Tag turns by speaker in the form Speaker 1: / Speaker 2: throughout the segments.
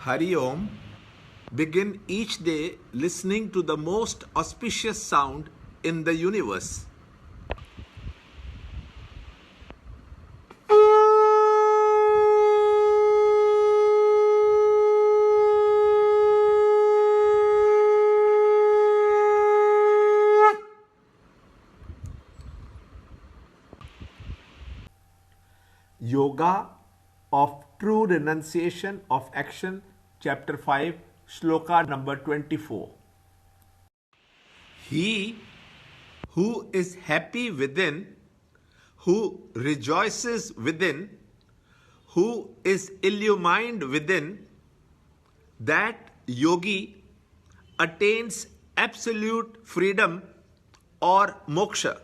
Speaker 1: Hari Om, begin each day listening to the most auspicious sound in the universe. Yoga of True Renunciation of Action, Chapter 5, Shloka number 24. He who is happy within, who rejoices within, who is illumined within, that yogi attains absolute freedom or moksha,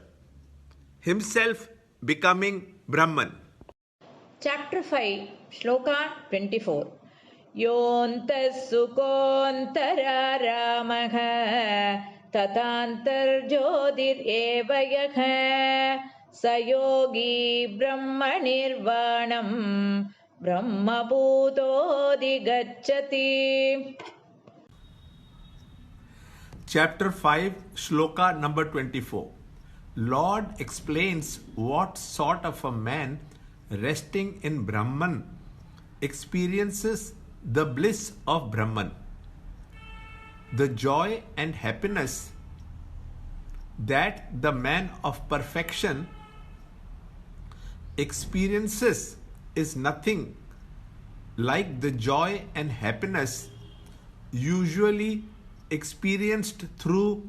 Speaker 1: himself becoming Brahman.
Speaker 2: Chapter 5, Shloka 24. Yontas sukontararamaha tatantar jyotir evayaha sayogi brahmanirvanam brahmabhutodhigacchati.
Speaker 1: Chapter 5, Shloka number 24. Lord explains what sort of a man resting in Brahman experiences the bliss of Brahman, the joy and happiness that the man of perfection experiences is nothing like the joy and happiness usually experienced through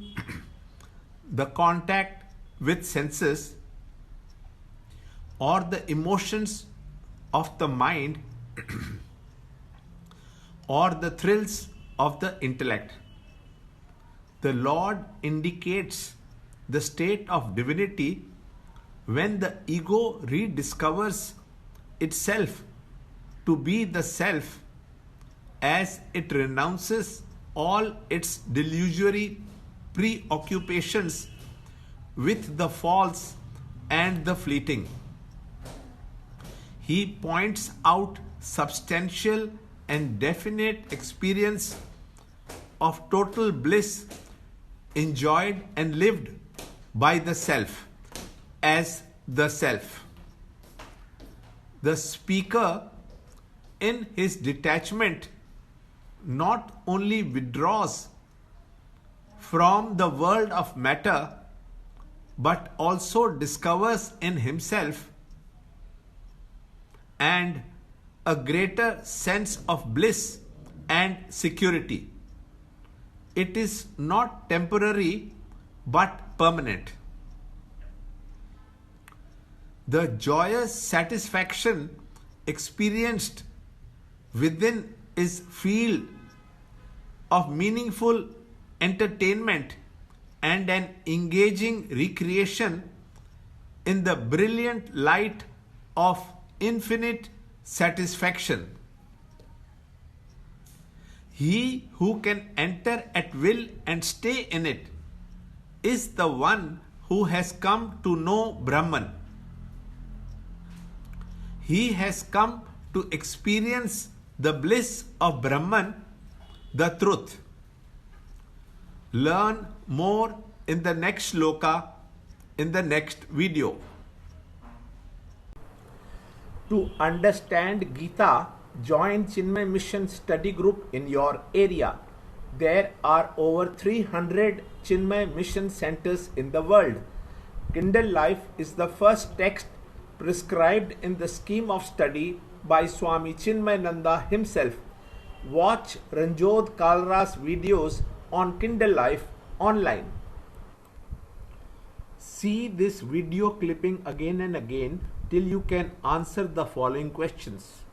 Speaker 1: the contact with senses or the emotions of the mind or the thrills of the intellect. The Lord indicates the state of divinity when the ego rediscovers itself to be the self as it renounces all its delusory preoccupations with the false and the fleeting. He points out substantial and definite experience of total bliss enjoyed and lived by the self as the self. The speaker, in his detachment, not only withdraws from the world of matter but also discovers in himself and a greater sense of bliss and security. It is not temporary but permanent. The joyous satisfaction experienced within is field of meaningful entertainment and an engaging recreation in the brilliant light of infinite satisfaction. He who can enter at will and stay in it is the one who has come to know Brahman. He has come to experience the bliss of Brahman, the truth. Learn more in the next shloka in the next video. To understand Gita, join Chinmaya Mission study group in your area. There are over 300 Chinmaya Mission centers in the world. Kindle Life is the first text prescribed in the scheme of study by Swami Chinmayananda himself. Watch Ranjod Kalra's videos on Kindle Life online. See this video clipping again and again till you can answer the following questions.